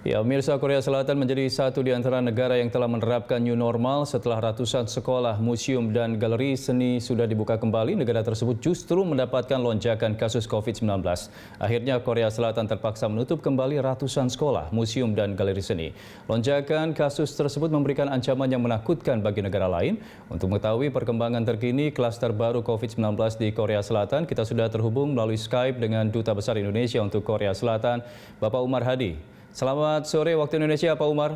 Ya, pemirsa, Korea Selatan menjadi satu di antara negara yang telah menerapkan new normal setelah ratusan sekolah, museum, dan galeri seni sudah dibuka kembali. Negara tersebut justru mendapatkan lonjakan kasus COVID-19. Akhirnya Korea Selatan terpaksa menutup kembali ratusan sekolah, museum, dan galeri seni. Lonjakan kasus tersebut memberikan ancaman yang menakutkan bagi negara lain. Untuk mengetahui perkembangan terkini klaster baru COVID-19 di Korea Selatan, kita sudah terhubung melalui Skype dengan Duta Besar Indonesia untuk Korea Selatan, Bapak Umar Hadi. Selamat sore waktu Indonesia, Pak Umar.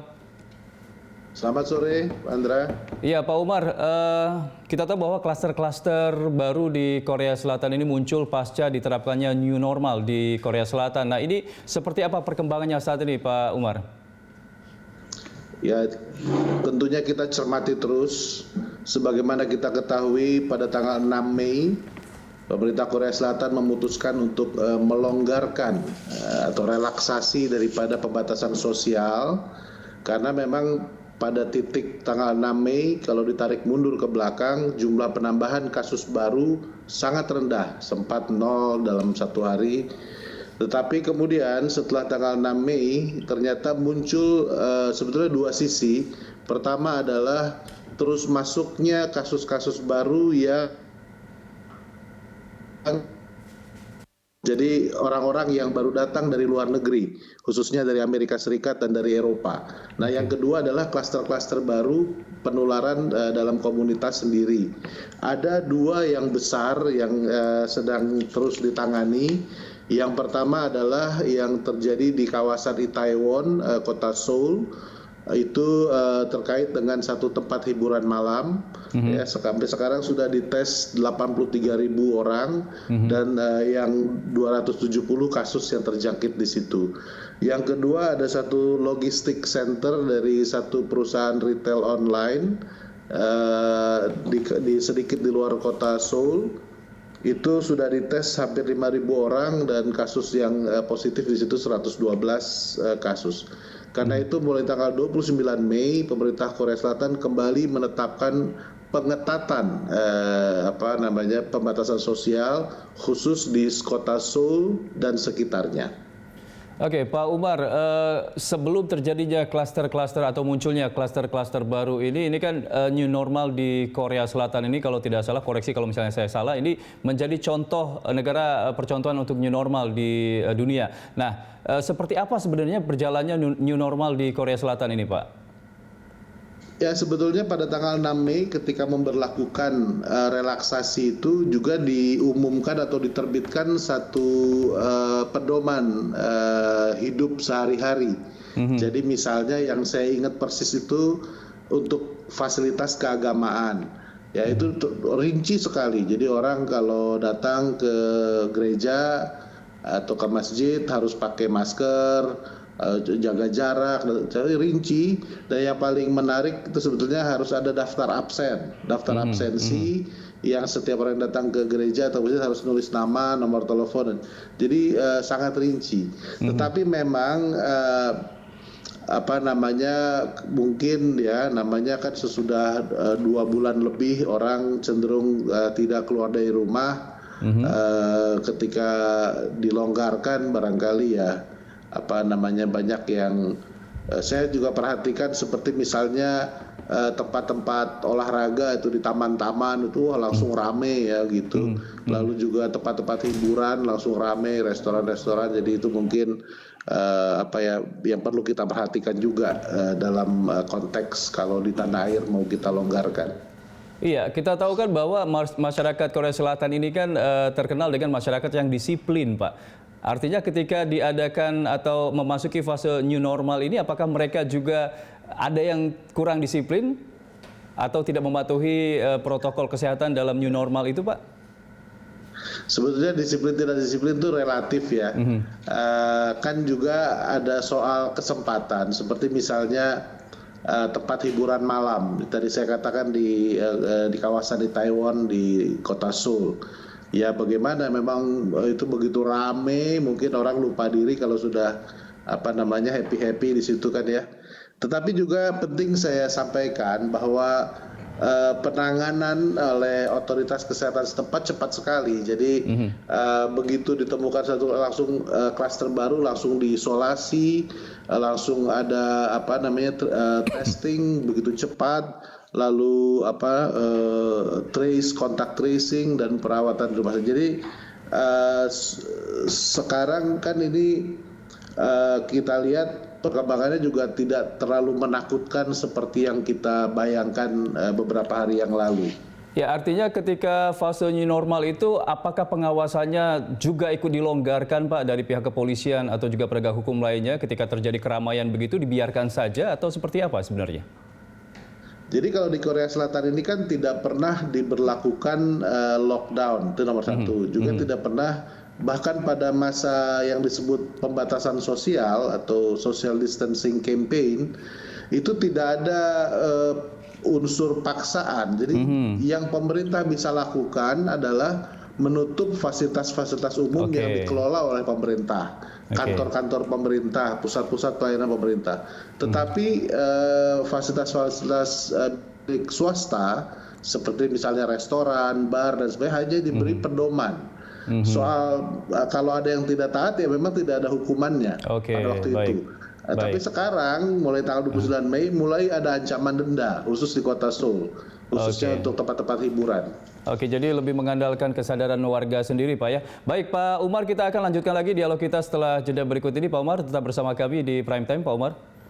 Selamat sore, Pak Andra. Iya, Pak Umar, kita tahu bahwa klaster-klaster baru di Korea Selatan ini muncul pasca diterapkannya new normal di Korea Selatan. Nah, ini seperti apa perkembangannya saat ini, Pak Umar? Ya, tentunya kita cermati terus. Sebagaimana kita ketahui pada tanggal 6 Mei, pemerintah Korea Selatan memutuskan untuk melonggarkan atau relaksasi daripada pembatasan sosial karena memang pada titik tanggal 6 Mei kalau ditarik mundur ke belakang jumlah penambahan kasus baru sangat rendah, sempat 0 dalam satu hari. Tetapi kemudian setelah tanggal 6 Mei ternyata muncul sebetulnya dua sisi. Pertama adalah terus masuknya kasus-kasus baru yang jadi orang-orang yang baru datang dari luar negeri, khususnya dari Amerika Serikat dan dari Eropa. Nah, yang kedua adalah klaster-klaster baru penularan dalam komunitas sendiri. Ada dua yang besar yang sedang terus ditangani. Yang pertama adalah yang terjadi di kawasan Itaewon, kota Seoul. Itu terkait dengan satu tempat hiburan malam. Ya, sampai sekarang sudah dites 83.000 orang dan yang 270 kasus yang terjangkit di situ. Yang kedua ada satu logistik center dari satu perusahaan retail online sedikit di luar kota Seoul. Itu sudah dites hampir 5.000 orang dan kasus yang positif di situ 112 kasus. Karena itu mulai tanggal 29 Mei pemerintah Korea Selatan kembali menetapkan pengetatan pembatasan sosial khusus di kota Seoul dan sekitarnya. Oke, Pak Umar, sebelum terjadinya klaster-klaster atau munculnya klaster-klaster baru ini kan new normal di Korea Selatan ini kalau tidak salah, koreksi kalau misalnya saya salah, ini menjadi contoh negara percontohan untuk new normal di dunia. Nah, seperti apa sebenarnya berjalannya new normal di Korea Selatan ini, Pak? Ya, sebetulnya pada tanggal 6 Mei ketika memberlakukan relaksasi itu juga diumumkan atau diterbitkan satu pedoman hidup sehari-hari. Jadi misalnya yang saya ingat persis itu untuk fasilitas keagamaan. Ya, itu rinci sekali. Jadi orang kalau datang ke gereja atau ke masjid harus pakai masker, jaga jarak, jadi rinci. Dan yang paling menarik itu sebetulnya harus ada daftar absensi yang setiap orang datang ke gereja atau masjid harus nulis nama, nomor telepon. Jadi sangat rinci. Tetapi memang mungkin ya namanya kan sesudah 2 bulan lebih orang cenderung tidak keluar dari rumah. Ketika dilonggarkan barangkali ya banyak yang saya juga perhatikan seperti misalnya tempat-tempat olahraga itu di taman-taman itu langsung rame ya gitu. Lalu juga tempat-tempat hiburan langsung rame, restoran-restoran. Jadi itu mungkin yang perlu kita perhatikan juga dalam konteks kalau di tanah air mau kita longgarkan. Iya, kita tahu kan bahwa masyarakat Korea Selatan ini kan terkenal dengan masyarakat yang disiplin, Pak. Artinya ketika diadakan atau memasuki fase new normal ini, apakah mereka juga ada yang kurang disiplin atau tidak mematuhi protokol kesehatan dalam new normal itu, Pak? Sebetulnya disiplin tidak disiplin itu relatif ya. Kan juga ada soal kesempatan, seperti misalnya tempat hiburan malam. Tadi saya katakan di kawasan Itaewon di kota Seoul. Ya bagaimana memang itu begitu rame, mungkin orang lupa diri kalau sudah happy-happy di situ kan ya. Tetapi juga penting saya sampaikan bahwa penanganan oleh otoritas kesehatan setempat cepat sekali. Jadi begitu ditemukan satu langsung klaster baru langsung diisolasi, langsung ada testing begitu cepat, lalu kontak tracing dan perawatan di rumah sakit. Jadi sekarang kan ini kita lihat perkembangannya juga tidak terlalu menakutkan seperti yang kita bayangkan beberapa hari yang lalu. Ya, artinya ketika fase new normal itu, apakah pengawasannya juga ikut dilonggarkan, Pak, dari pihak kepolisian atau juga penegak hukum lainnya ketika terjadi keramaian begitu, dibiarkan saja atau seperti apa sebenarnya? Jadi kalau di Korea Selatan ini kan tidak pernah diberlakukan lockdown, itu nomor satu. Juga tidak pernah, bahkan pada masa yang disebut pembatasan sosial atau social distancing campaign, itu tidak ada unsur paksaan. Jadi yang pemerintah bisa lakukan adalah menutup fasilitas-fasilitas umum yang dikelola oleh pemerintah, kantor-kantor pemerintah, pusat-pusat pelayanan pemerintah. Tetapi fasilitas-fasilitas swasta seperti misalnya restoran, bar dan sebagainya hanya diberi pedoman. Soal kalau ada yang tidak taat ya memang tidak ada hukumannya pada waktu itu. Tapi sekarang mulai tanggal 29 Mei mulai ada ancaman denda khusus di Kota Seoul, khususnya untuk tempat-tempat hiburan. Oke, jadi lebih mengandalkan kesadaran warga sendiri, Pak ya. Baik, Pak Umar, kita akan lanjutkan lagi dialog kita setelah jeda berikut ini. Pak Umar, tetap bersama kami di Prime Time, Pak Umar.